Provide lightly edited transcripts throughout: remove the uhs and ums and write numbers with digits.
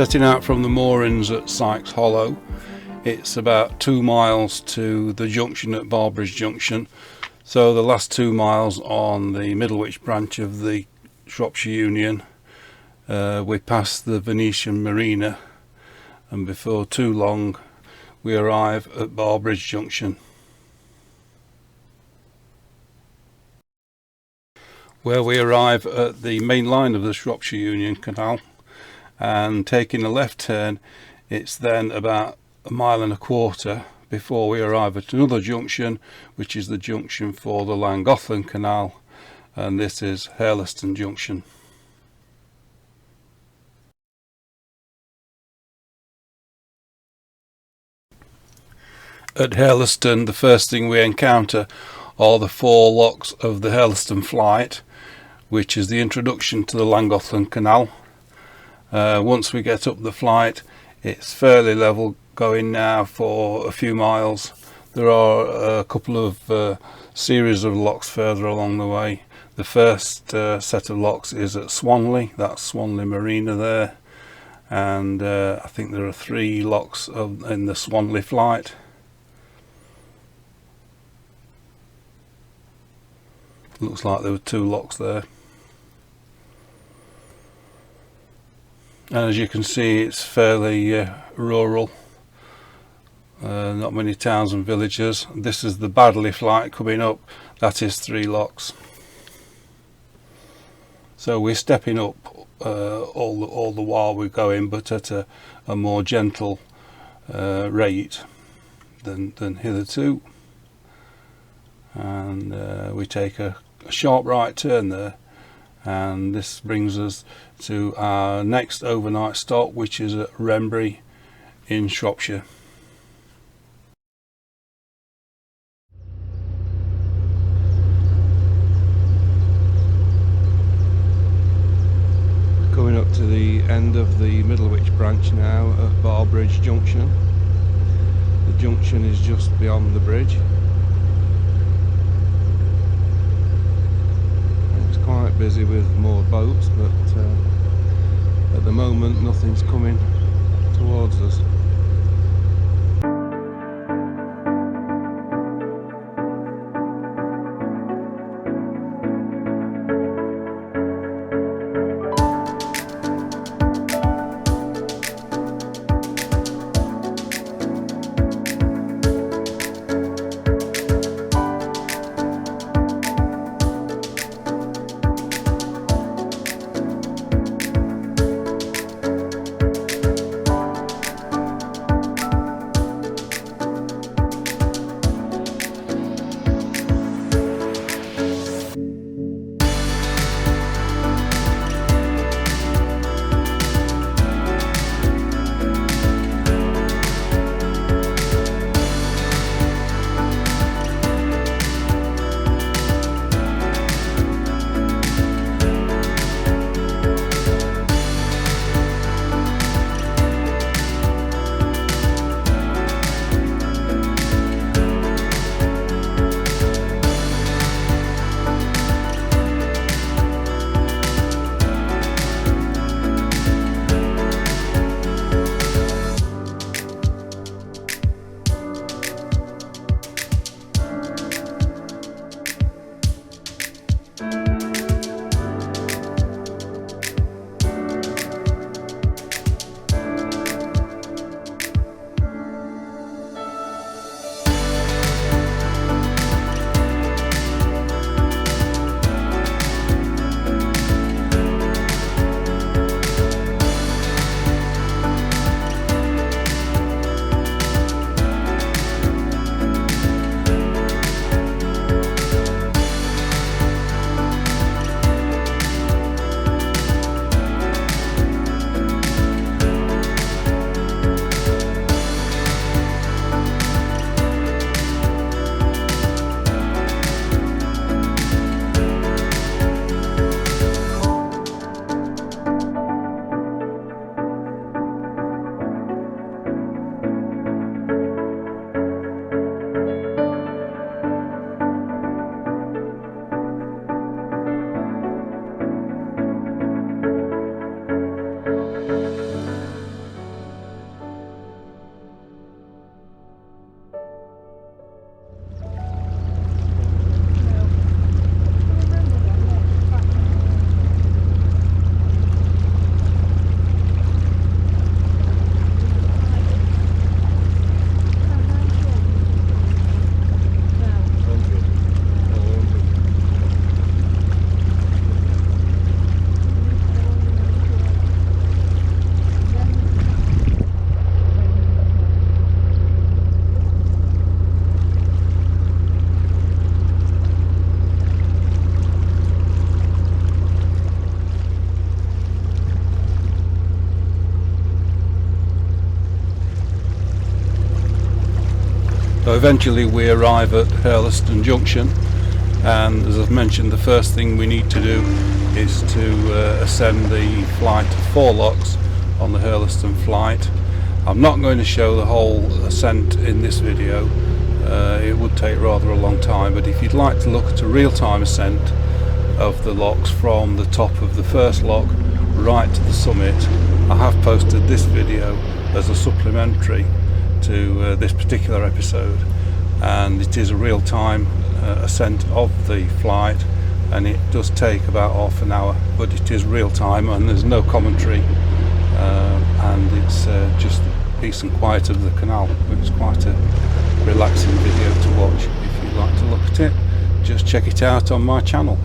Setting out from the moorings at Sykes Hollow, it's about 2 miles to the junction at Barbridge Junction. So the last 2 miles on the Middlewich branch of the Shropshire Union, we pass the Venetian Marina, and before too long we arrive at Barbridge Junction, where we arrive at the main line of the Shropshire Union Canal, and taking a left turn, it's then about 1.25 miles before we arrive at another junction, which is the junction for the Llangollen Canal, and this is Hairleston Junction. At Hairleston, the first thing we encounter are the 4 locks of the Hairleston Flight, which is the introduction to the Llangollen Canal. Once we get up the flight, it's fairly level going now for a few miles. There are a couple of series of locks further along the way. The first set of locks is at Swanley, that's Swanley Marina there, and I think there are 3 locks in the Swanley Flight. Looks like there were 2 locks there. And as you can see, it's fairly rural, not many towns and villages. This is the Badley Flight coming up, that is 3 locks. So we're stepping up all the while we're going, but at a more gentle rate than hitherto. And we take a sharp right turn there, and this brings us to our next overnight stop, which is at Wrenbury in Shropshire. Coming up to the end of the Middlewich branch now at Barbridge Junction. The junction is just beyond the bridge. Quite busy with more boats, but at the moment nothing's coming towards us. eventually we arrive at Hurleston Junction, and as I've mentioned, the first thing we need to do is to ascend the flight of 4 locks on the Hurleston flight. I'm not going to show the whole ascent in this video, it would take rather a long time, but if you'd like to look at a real-time ascent of the locks from the top of the first lock right to the summit, I have posted this video as a supplementary to this particular episode, and it is a real-time ascent of the flight, and it does take about half an hour, but it is real-time and there's no commentary, and it's just peace and quiet of the canal. It's quite a relaxing video to watch. If you'd like to look at it, just check it out on my channel.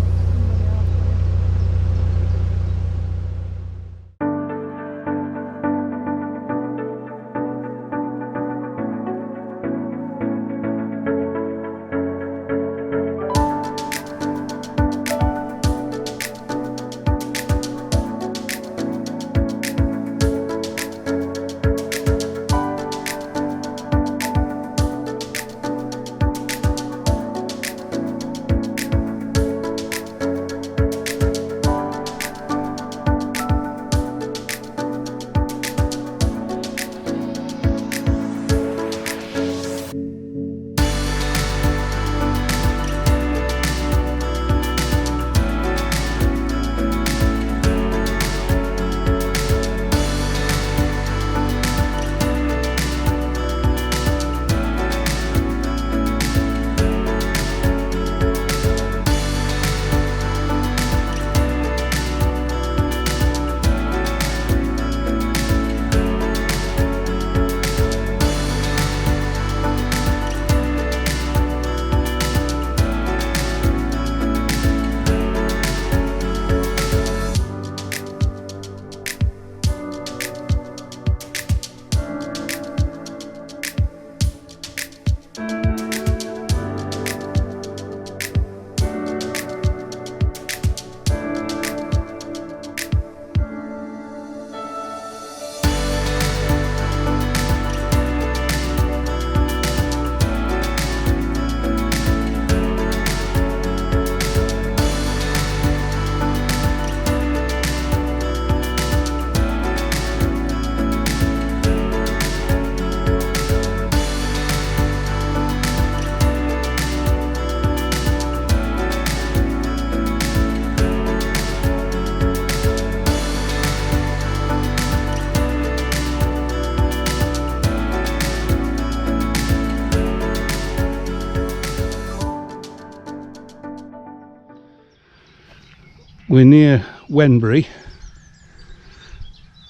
We're near Wrenbury,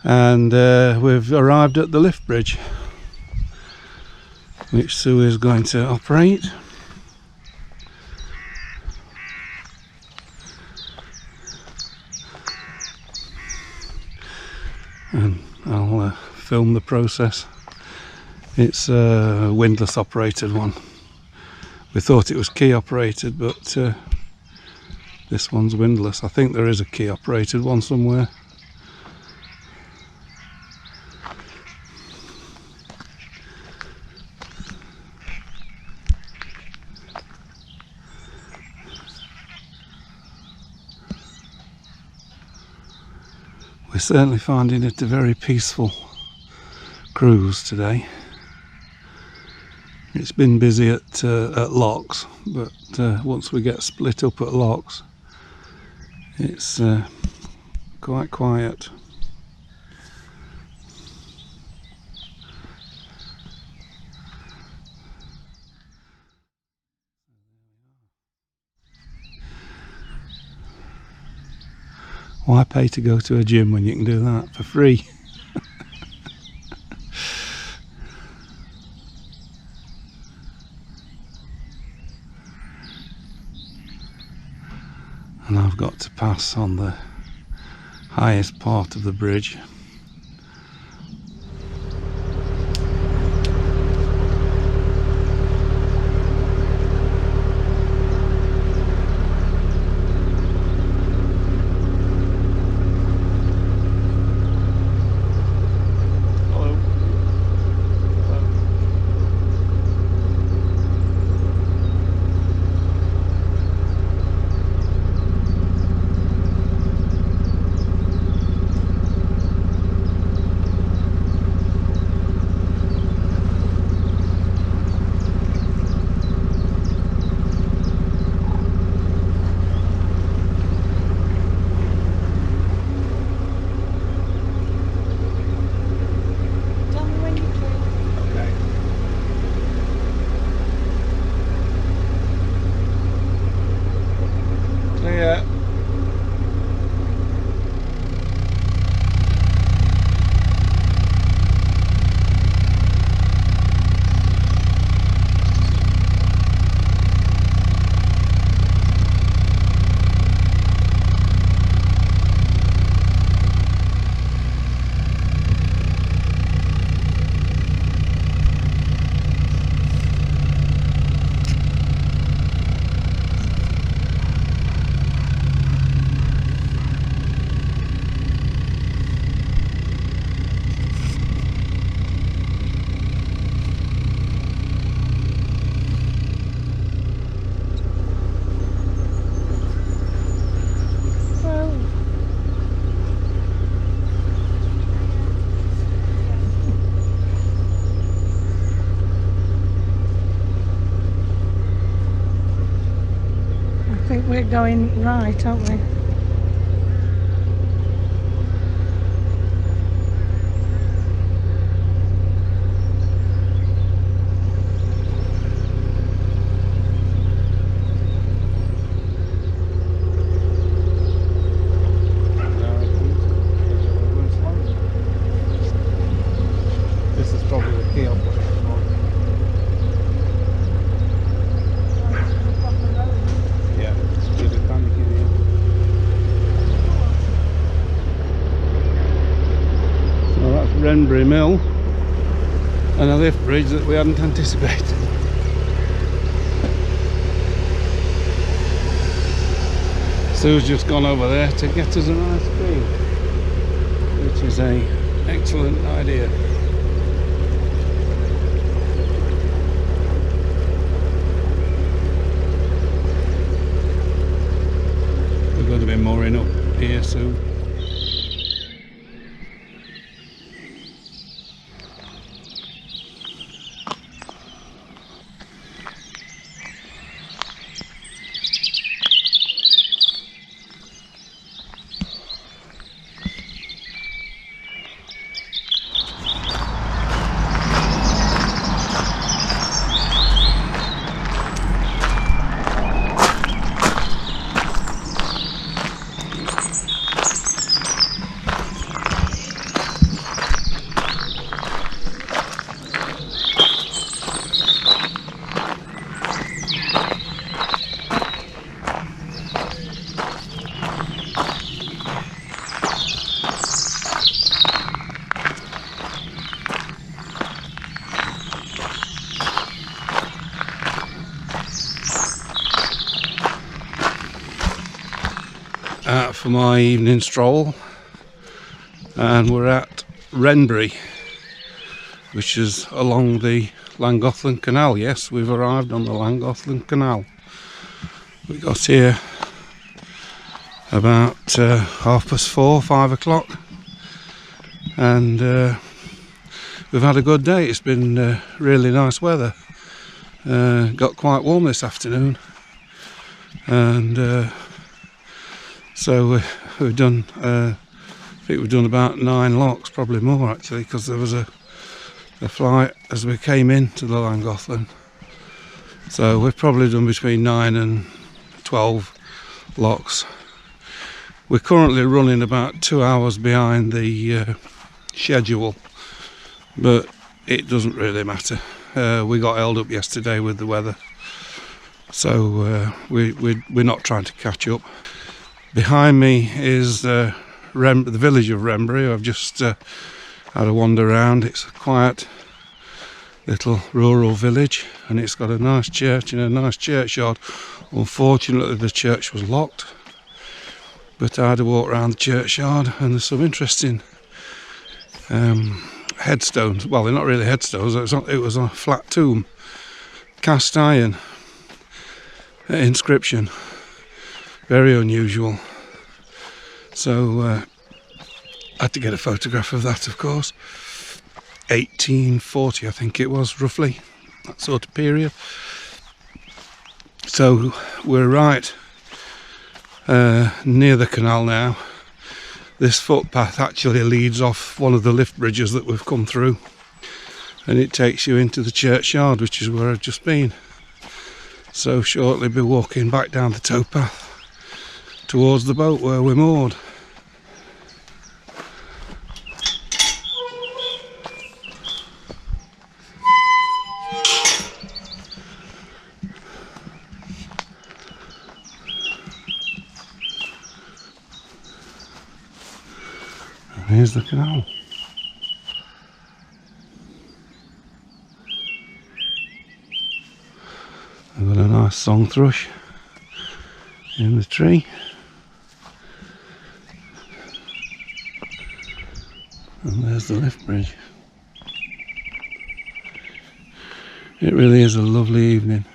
and we've arrived at the lift bridge, which Sue is going to operate. And I'll film the process. It's a windlass operated one. We thought it was key operated, but this one's windlass. I think there is a key operated one somewhere. We're certainly finding it a very peaceful cruise today. It's been busy at locks, but once we get split up at locks, it's quite quiet. Why pay to go to a gym when you can do that for free? And I've got to pass on the highest part of the bridge. think we're going right, aren't we? This is probably the key operator. Yeah, it's a bit of panic in here. So that's Wrenbury Mill and a lift bridge that we hadn't anticipated. Sue's just gone over there to get us an ice cream, which is an excellent idea. We're going to be mooring up here soon. Out for my evening stroll, and we're at Wrenbury, which is along the Llangollen Canal. Yes, we've arrived on the Llangollen Canal. We got here about 4:30, 5 o'clock, and we've had a good day. It's been really nice weather. Got quite warm this afternoon, and so we've done, I think we've done about 9 locks, probably more actually, because there was a flight as we came into the Llangollen. So we've probably done between 9 and 12 locks. We're currently running about 2 hours behind the schedule, but it doesn't really matter. We got held up yesterday with the weather, so we're not trying to catch up. Behind me is the village of Wrenbury. I've just had a wander around. It's a quiet little rural village, and it's got a nice church and a nice churchyard. Unfortunately, the church was locked, but I had to walk around the churchyard, and there's some interesting headstones. Well, they're not really headstones. It was a flat tomb, cast iron inscription. Very unusual. So I had to get a photograph of that, of course. 1840, I think it was, roughly, that sort of period. So we're right near the canal now. This footpath actually leads off one of the lift bridges that we've come through, and it takes you into the churchyard, which is where I've just been. So shortly be walking back down the towpath towards the boat where we're moored. And here's the canal. I've got a nice song thrush in the tree. And there's the lift bridge. It really is a lovely evening.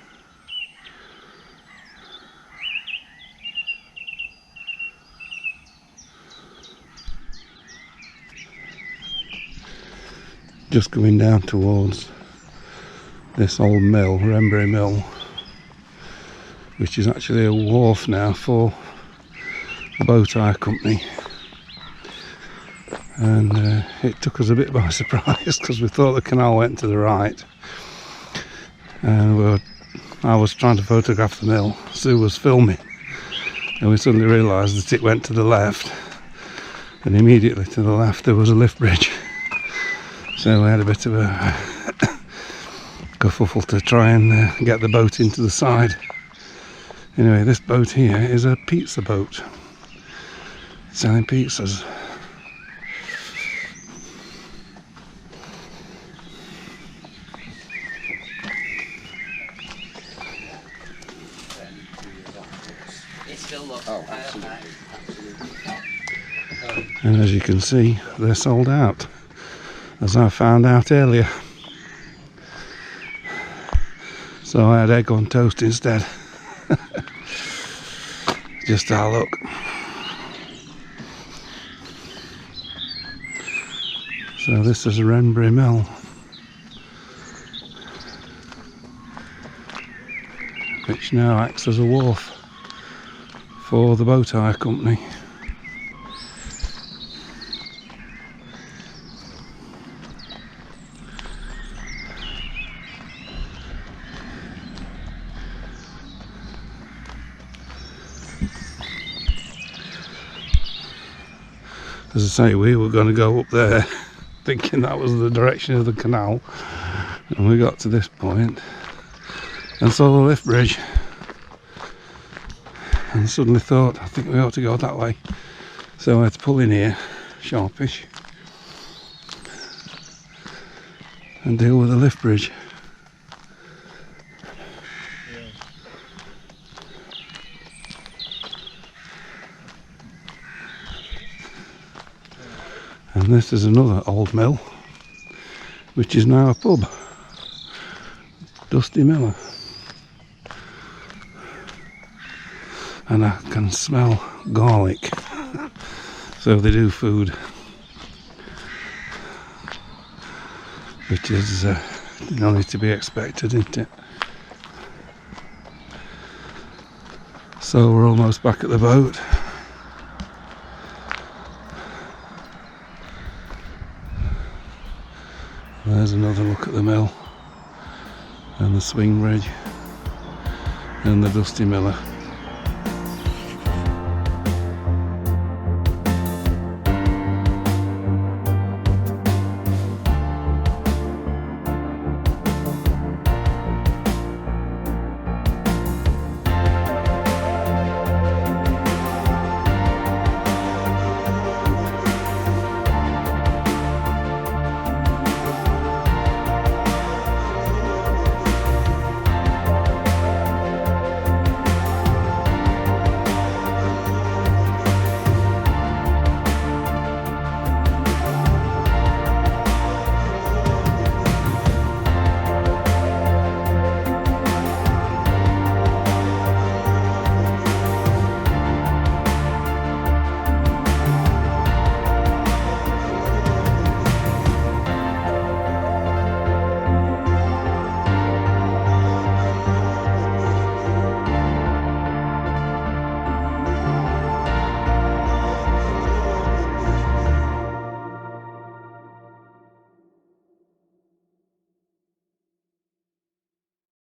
Just going down towards this old mill, Wrenbury Mill, which is actually a wharf now for the boat hire company. And it took us a bit by surprise because we thought the canal went to the right, and I was trying to photograph the mill, Sue was filming, and we suddenly realised that it went to the left, and immediately to the left there was a lift bridge. So we had a bit of a kerfuffle to try and get the boat into the side. Anyway, this boat here is a pizza boat, selling pizzas. And as you can see, they're sold out, as I found out earlier. So I had egg on toast instead. Just have a look. So this is a Wrenbury mill, which now acts as a wharf for the boat hire company. As I say, we were going to go up there thinking that was the direction of the canal, and we got to this point and saw the lift bridge and suddenly thought, I think we ought to go that way. So I had to pull in here, sharpish, and deal with the lift bridge. And this is another old mill, which is now a pub, Dusty Miller. And I can smell garlic, so they do food, which is only to be expected, isn't it? So we're almost back at the boat. There's another look at the mill and the swing bridge and the Dusty Miller.